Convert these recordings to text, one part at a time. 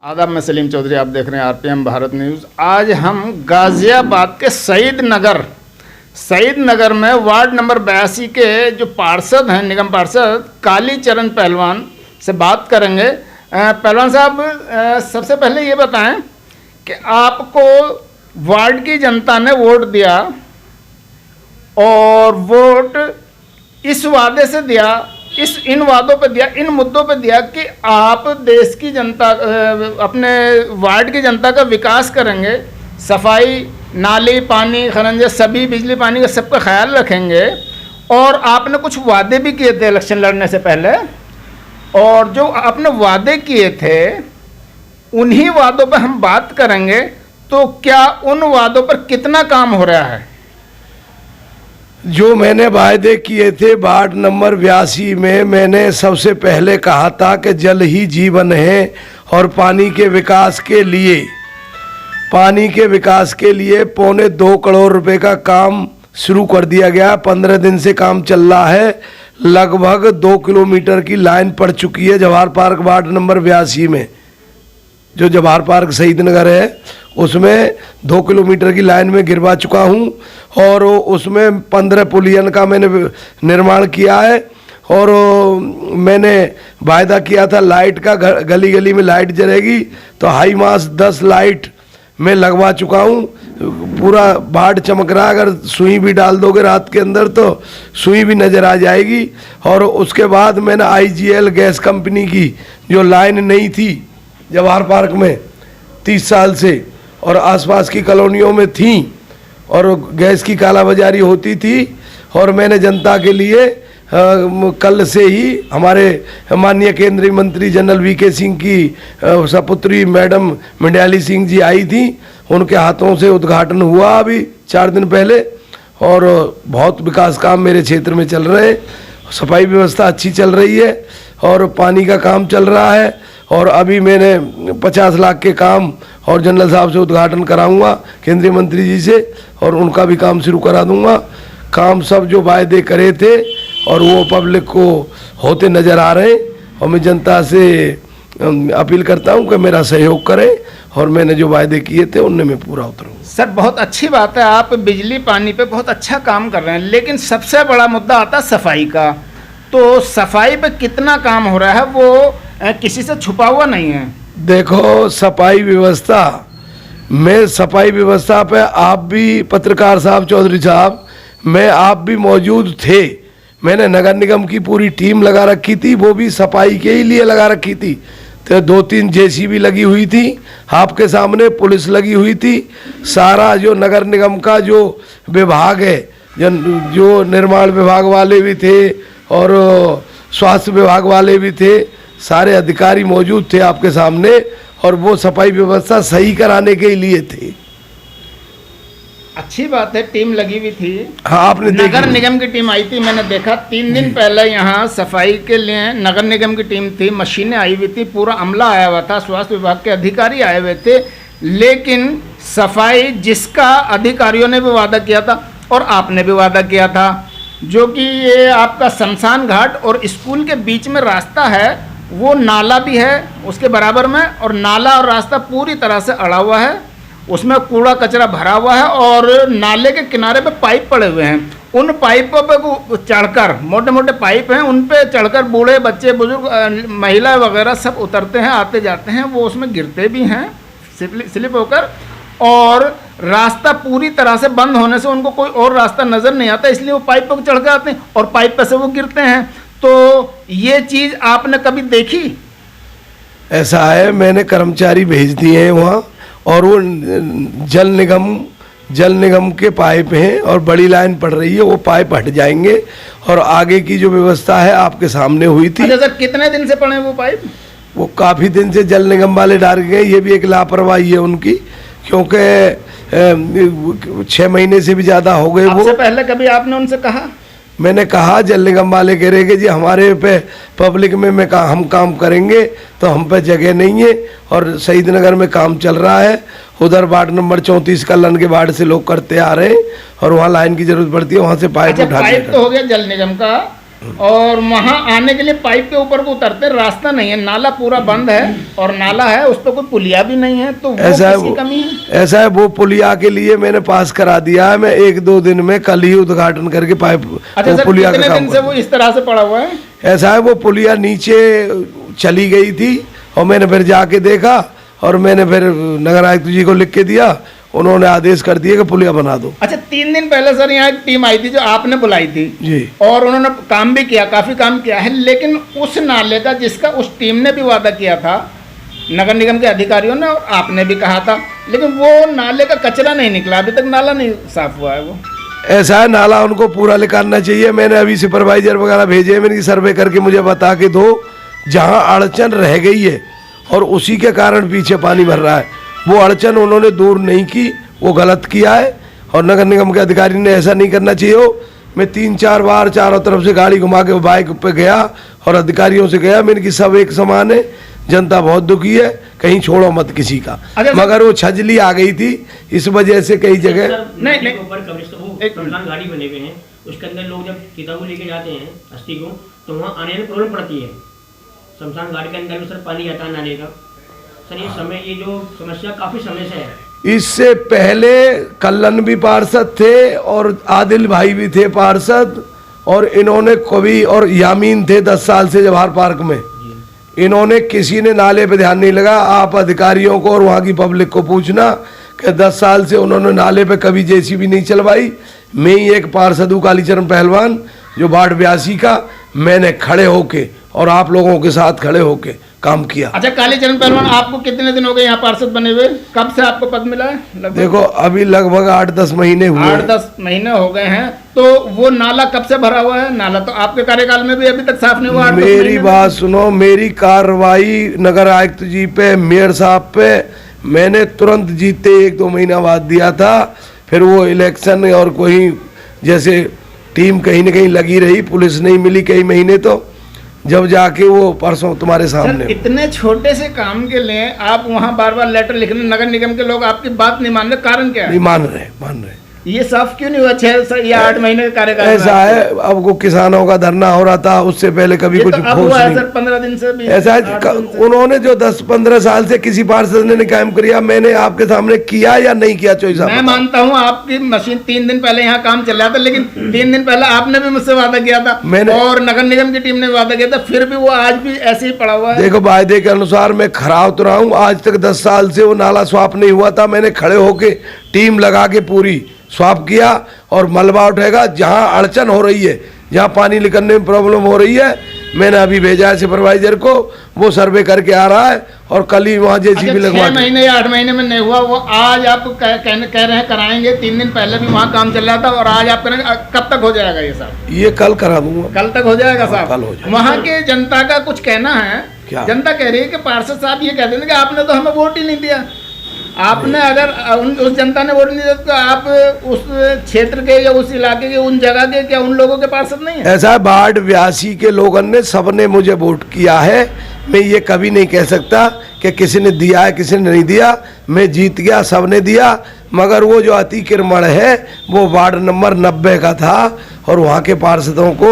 आदाब, मैं सलीम चौधरी। आप देख रहे हैं आरपीएम भारत न्यूज़। आज हम गाज़ियाबाद के सईद नगर में वार्ड नंबर 82 के जो पार्षद हैं, निगम पार्षद कालीचरण पहलवान से बात करेंगे। पहलवान साहब, सबसे पहले ये बताएं कि आपको वार्ड की जनता ने वोट दिया और वोट इस वादे से दिया, इन वादों पे दिया, इन मुद्दों पे दिया कि आप देश की जनता, अपने वार्ड की जनता का विकास करेंगे, सफाई, नाली, पानी, खरंजे, सभी बिजली पानी का सबका ख्याल रखेंगे। और आपने कुछ वादे भी किए थे इलेक्शन लड़ने से पहले, और जो आपने वादे किए थे उन्हीं वादों पर हम बात करेंगे। तो क्या उन वादों पर कितना काम हो रहा है? जो मैंने वायदे किए थे वार्ड नंबर 82 में, मैंने सबसे पहले कहा था कि जल ही जीवन है और पानी के विकास के लिए 2.25 करोड़ रुपए का काम शुरू कर दिया गया। 15 दिन से काम चल रहा है। लगभग 2 किलोमीटर की लाइन पड़ चुकी है जवाहर पार्क वार्ड नंबर 82 में। जो जवाहर पार्क शहीद नगर है उसमें 2 किलोमीटर की लाइन में गिरवा चुका हूं और उसमें 15 पुलियन का मैंने निर्माण किया है। और मैंने वायदा किया था लाइट का, गली गली में लाइट जलेगी, तो हाई मास 10 लाइट मैं लगवा चुका हूं। पूरा वार्ड चमक रहा है। अगर सुई भी डाल दोगे रात के अंदर तो सुई भी नज़र आ जाएगी। और उसके बाद मैंने IGL गैस कंपनी की जो लाइन नहीं थी जवाहर पार्क में 30 साल से और आसपास की कॉलोनियों में थी और गैस की कालाबाजारी होती थी, और मैंने जनता के लिए कल से ही हमारे माननीय केंद्रीय मंत्री जनरल VK सिंह की सपुत्री मैडम मंडियाली सिंह जी आई थी, उनके हाथों से उद्घाटन हुआ अभी 4 दिन पहले। और बहुत विकास काम मेरे क्षेत्र में चल रहे हैं। सफाई व्यवस्था अच्छी चल रही है और पानी का काम चल रहा है। और अभी मैंने 50 लाख के काम और जनरल साहब से उद्घाटन कराऊंगा केंद्रीय मंत्री जी से, और उनका भी काम शुरू करा दूंगा। काम सब जो वायदे करे थे और वो पब्लिक को होते नज़र आ रहे हैं। और मैं जनता से अपील करता हूं कि मेरा सहयोग करें और मैंने जो वायदे किए थे उनमें मैं पूरा उतरूँ। सर, बहुत अच्छी बात है, आप बिजली पानी पे बहुत अच्छा काम कर रहे हैं, लेकिन सबसे बड़ा मुद्दा आता है सफाई का। तो सफाई पे कितना काम हो रहा है वो किसी से छुपा हुआ नहीं है। देखो, सफाई व्यवस्था पे आप भी पत्रकार साहब, चौधरी साहब, आप भी मौजूद थे। मैंने नगर निगम की पूरी टीम लगा रखी थी, वो भी सफाई के ही लिए लगा रखी थी। तो 2-3 JCB लगी हुई थी, आपके सामने पुलिस लगी हुई थी। सारा जो नगर निगम का जो विभाग है, जो निर्माण विभाग वाले भी थे और स्वास्थ्य विभाग वाले भी थे, सारे अधिकारी मौजूद थे आपके सामने, और वो सफाई व्यवस्था सही कराने के लिए थे। अच्छी बात है, टीम लगी हुई थी। हाँ, आपने नगर निगम की टीम आई थी, मैंने देखा 3 दिन पहले यहाँ सफाई के लिए नगर निगम की टीम थी, मशीनें आई हुई थी, पूरा अमला आया हुआ था, स्वास्थ्य विभाग के अधिकारी आए हुए थे। लेकिन सफाई जिसका अधिकारियों ने भी वादा किया था और आपने भी वादा किया था, जो कि ये आपका शमशान घाट और स्कूल के बीच में रास्ता है, वो नाला भी है उसके बराबर में, और नाला और रास्ता पूरी तरह से अड़ा हुआ है, उसमें कूड़ा कचरा भरा हुआ है और नाले के किनारे पे पाइप पड़े हुए हैं। उन पाइपों पे चढ़कर, मोटे मोटे पाइप हैं, उन पे चढ़कर बूढ़े, बच्चे, बुजुर्ग, महिला वगैरह सब उतरते हैं, आते जाते हैं, वो उसमें गिरते भी हैं स्लिप होकर, और रास्ता पूरी तरह से बंद होने से उनको कोई और रास्ता नज़र नहीं आता, इसलिए वो पाइप पर चढ़ कर आते हैं और पाइप पर से वो गिरते हैं। तो ये चीज़ आपने कभी देखी? ऐसा है, मैंने कर्मचारी भेज दिए हैं वहाँ, और वो जल निगम के पाइप हैं और बड़ी लाइन पड़ रही है, वो पाइप हट जाएंगे और आगे की जो व्यवस्था है आपके सामने हुई थी। अच्छा सर, कितने दिन से पड़े वो पाइप? वो काफ़ी दिन से जल निगम वाले डाल गए। ये भी एक लापरवाही है उनकी, क्योंकि 6 महीने से भी ज़्यादा हो गए। वो पहले कभी आपने उनसे कहा? मैंने कहा, जल निगम वाले कह रहे कि जी हमारे पे पब्लिक में हम काम करेंगे, तो हम पे जगह नहीं है। और शहीद नगर में काम चल रहा है, उधर वार्ड नंबर 34 कल्याण के वार्ड से लोग करते आ रहे हैं और वहाँ लाइन की जरूरत पड़ती है, वहाँ से पाइप उठा। पाइप तो हो गया जल निगम का, और वहां आने के लिए पाइप के ऊपर को उतरते रास्ता नहीं है, नाला पूरा बंद है और नाला है उस पर कोई पुलिया भी नहीं है, तो वो ऐसा है किसकी कमी है? ऐसा है, वो पुलिया के लिए मैंने पास करा दिया है, मैं 1-2 दिन में कल ही उद्घाटन करके पाइप अच्छा सर, पुलिया कितने का दिन काम से वो इस तरह से पड़ा हुआ है? ऐसा है, वो पुलिया नीचे चली गई थी और मैंने फिर जाके देखा और मैंने फिर नगर आयुक्त जी को लिख के दिया, उन्होंने आदेश कर दिया कि पुलिया बना दो। अच्छा 3 दिन पहले सर यहाँ एक टीम आई थी जो आपने बुलाई थी जी, और उन्होंने काम भी किया, काफी काम किया है, लेकिन उस नाले का जिसका उस टीम ने भी वादा किया था नगर निगम के अधिकारियों ने और आपने भी कहा था, लेकिन वो नाले का कचरा नहीं निकला, अभी तक नाला नहीं साफ हुआ है वो। ऐसा है, नाला उनको पूरा निकालना चाहिए। मैंने अभी सुपरवाइजर वगैरह भेजे, मैंने सर्वे करके मुझे बता के दो जहाँ अड़चन रह गई है और उसी के कारण पीछे पानी भर रहा है, वो अड़चन उन्होंने दूर नहीं की, वो गलत किया है और नगर निगम के अधिकारी ने ऐसा नहीं करना चाहिए हो। मैं 3-4 बार चारों तरफ से गाड़ी घुमा के बाइक पे गया और अधिकारियों से गया, मैंने कि सब एक समान है, जनता बहुत दुखी है, कहीं छोड़ो मत किसी का। मगर वो छजली आ गई थी, इस वजह से कई जगह नहीं शमशान घाटी बने हुए हैं, उसके अंदर लोग जब चिता को लेके जाते हैं अस्थि को, तो वहाँ आने में प्रॉब्लम पड़ती है। शमशान घाटी के अंदर में सर पानी आता है नाले का। सर ये जो समस्या काफी समय से है। इससे पहले कल्लन भी पार्षद थे और आदिल भाई भी थे पार्षद, और इन्होंने कभी और यामीन थे 10 साल से जवाहर पार्क में, इन्होंने किसी ने नाले पे ध्यान नहीं लगा। आप अधिकारियों को और वहाँ की पब्लिक को पूछना कि 10 साल से उन्होंने नाले पे कभी जेसीबी नहीं चलवाई। मैं ही एक पार्षद हूँ कालीचरण पहलवान, जो वार्ड 82 का, मैंने खड़े होके और आप लोगों के साथ खड़े होके काम किया। अच्छा कालीचरण पहलवान, आपको कितने दिन हो गए यहाँ पार्षद बने हुए? कब से आपको पद मिला है? देखो अभी लगभग 8-10 महीने हुए। 8-10 महीने हो गए हैं, तो वो नाला कब से भरा हुआ है? नाला तो आपके कार्यकाल में भी अभी तक साफ नहीं हुआ। मेरी बात सुनो, मेरी कार्रवाई नगर आयुक्त जी पे, मेयर साहब पे मैंने तुरंत जीते 1-2 महीना बाद दिया था। फिर वो इलेक्शन और कोई जैसे टीम कहीं न कहीं लगी रही, पुलिस नहीं मिली कई महीने, तो जब जाके वो परसों तुम्हारे सामने। इतने छोटे से काम के लिए आप वहाँ बार बार लेटर लिखने, नगर निगम के लोग आपकी बात नहीं मान रहे, कारण क्या है? नहीं मान रहे ये साफ क्यों नहीं हुआ 6 या 8 महीने का कार्यकाल? ऐसा है, अब वो किसानों का धरना हो रहा था, उससे पहले कभी कुछ तो अब हुआ है सर 15 दिन से भी। ऐसा है, उन्होंने जो 10-15 साल से किसी पार्षद ने नहीं कायम किया, मैंने आपके सामने किया या नहीं किया? चोइस मैं मानता हूँ आपकी मशीन 3 दिन पहले यहाँ काम चल रहा था, लेकिन 3 दिन पहले आपने भी मुझसे वादा किया था और नगर निगम की टीम ने वादा किया था, फिर भी वो आज भी ऐसे ही पड़ा हुआ है। देखो वायदे के अनुसार मैं खरा उतरा हूँ, आज तक 10 साल से वो नाला स्वाप नहीं हुआ था। मैंने खड़े होके टीम लगा के पूरी स्वाप किया और मलबा उठेगा। जहाँ अड़चन हो रही है, जहाँ पानी निकलने में प्रॉब्लम हो रही है, मैंने अभी भेजा है सुपरवाइजर को, वो सर्वे करके आ रहा है और कल ही वहाँ जेसीबी लगवा। 6 महीने या 8 महीने में नहीं हुआ, वो आज आप कह रहे हैं कराएंगे। 3 दिन पहले भी वहाँ काम चल रहा था और आज आप करेंगे। कब तक हो जाएगा ये साहब? ये कल करा दूंगा। कल तक हो जाएगा साहब? कल हो जाएगा। वहाँ के जनता का कुछ कहना है। क्या? जनता कह रही है कि पार्षद साहब ये कहते हैं कि आपने तो हमें वोट ही नहीं दिया। आपने अगर उस जनता ने वोट नहीं दिया तो आप उस क्षेत्र के या उस इलाके के उन जगह के क्या उन लोगों के पार्षद नहीं है? ऐसा वार्ड 82 के लोगों ने सबने मुझे वोट किया है। मैं ये कभी नहीं कह सकता कि किसी ने दिया है किसी ने नहीं दिया। मैं जीत गया, सबने दिया, मगर वो जो अतिक्रमण है वो वार्ड नंबर 90 का था और वहाँ के पार्षदों को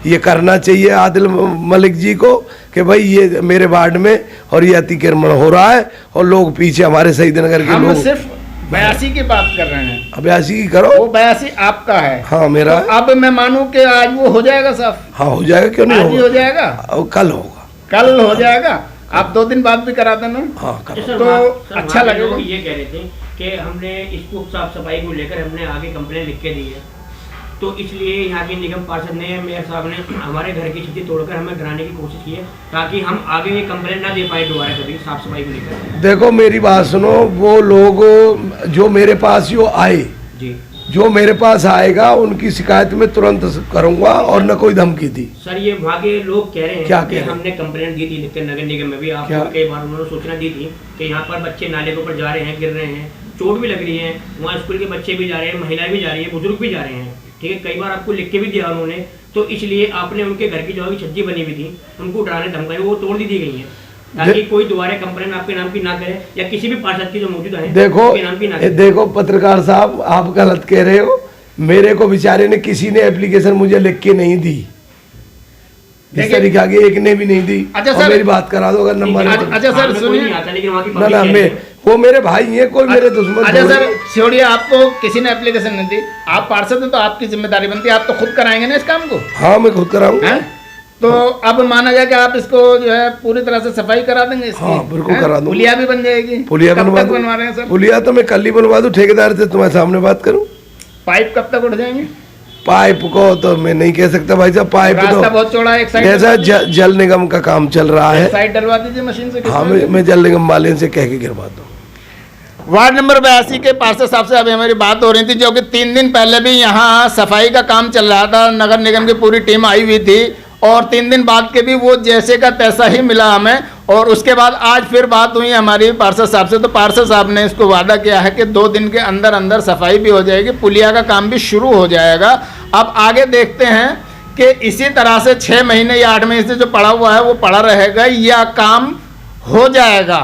ये करना चाहिए, आदिल मलिक जी को, कि भाई ये मेरे वार्ड में और ये अतिक्रमण हो रहा है और लोग पीछे हमारे शहीद नगर के लोग। सिर्फ 82 की बात कर रहे हैं। 82 की करो, वो 82 आपका है। हाँ मेरा। तो अब मैं मानूं कि आज वो हो जाएगा साहब? हाँ हो जाएगा, क्यों नहीं होगा? हो जाएगा, कल होगा। कल हो जाएगा। आप 2 दिन बाद भी करा देना। हाँ तो अच्छा लगेगा। ये कह रहे थे कि हमने इसको साफ सफाई को लेकर हमने आगे कंप्लेन लिख के दी है, तो इसलिए यहाँ के निगम पार्षद ने, मेयर साहब ने हमारे घर की छज्जी तोड़कर हमें गिराने की कोशिश की है ताकि हम आगे ये कंप्लेन ना दे पाए दोबारा कभी साफ सफाई को लेकर। देखो मेरी बात सुनो, वो लोग जो मेरे पास जो आए जी, जो मेरे पास आएगा उनकी शिकायत में तुरंत करूंगा और न कोई धमकी दी। सर ये वहाँ के लोग कह रहे हैं क्या कि हमने कंप्लेंट दी थी लिखकर नगर निगम में भी, आपको कई बार उन्होंने सूचना दी थी कि यहाँ पर बच्चे नाले के ऊपर जा रहे हैं, गिर रहे हैं, चोट भी लग रही है, वहाँ स्कूल के बच्चे भी जा रहे हैं, महिलाएं भी जा रही है, बुजुर्ग भी जा रहे हैं, ठीक है। कई बार आपको लिख के भी दिया उन्होंने, तो इसलिए आपने उनके घर की जो छज्जी बनी हुई थी उनको डराने धमकाने वो तोड़ दी गई है ताकि कोई दोबारा कंप्लेन आपके नाम की ना करे या किसी भी पार्षद की जो मौजूद है देखो नाम की ना करे। देखो पत्रकार साहब, आप गलत कह रहे हो। मेरे को बेचारे ने किसी ने एप्लीकेशन मुझे लिख के नहीं दी, इस तरीके की एक ने भी नहीं दी। अच्छा और सर, मेरी बात करा दो अगर नंबर है तो। अच्छा सर कोई सुनिए, नहीं आता, लेकिन वहाँ की ना public ना है। मैं वो मेरे भाई हैं, कोई मेरे दुश्मन अच्छा थोड़ी सर है। छोड़िए, आपको किसी ने एप्लीकेशन नहीं दी, आप पार्षद हैं तो आपकी जिम्मेदारी बनती है, आप तो खुद कराएंगे ना इस काम को, हाँ मैं खुद कराऊंगा। हैं? तो अब माना जाए कि आप इसको जो है पूरी तरह से सफाई करा देंगे इसकी? हाँ, बिल्कुल हैं? करा दूंगा। पुलिया भी बन जाएगी? पुलिया कब बनवा तक दूं। बनवा रहे हैं सर? पुलिया तो मैं कल ही बनवा दूं, ठेकेदार से तुम्हारे सामने बात करूं। पाइप कब तक उठ जाएंगे? पाइप को तो मैं नहीं कह सकता भाई साहब, पाइप रास्ता तो बहुत चौड़ा है, एक साइड जैसा जल निगम का काम चल रहा है। साइड डलवा दीजिए मशीन से। हाँ मैं जल निगम वाले से कह के गिरवा दूँ। वार्ड नंबर 82 के पार्षद साहब से अभी हमारी बात हो रही थी, जो कि 3 दिन पहले भी यहाँ सफाई का काम चल रहा था, नगर निगम की पूरी टीम आई हुई थी और 3 दिन बाद के भी वो जैसे का तैसा ही मिला हमें। और उसके बाद आज फिर बात हुई हमारी पार्षद साहब से, तो पार्षद साहब ने इसको वादा किया है कि 2 दिन के अंदर अंदर सफाई भी हो जाएगी, पुलिया का काम भी शुरू हो जाएगा। अब आगे देखते हैं कि इसी तरह से 6 महीने या 8 महीने से जो पड़ा हुआ है वो पड़ा रहेगा या काम हो जाएगा।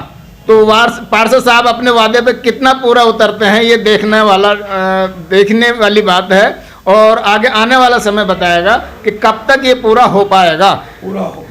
तो पार्षद साहब अपने वादे पे कितना पूरा उतरते हैं ये देखने वाली बात है, और आगे आने वाला समय बताएगा कि कब तक ये पूरा हो पाएगा। पूरा हो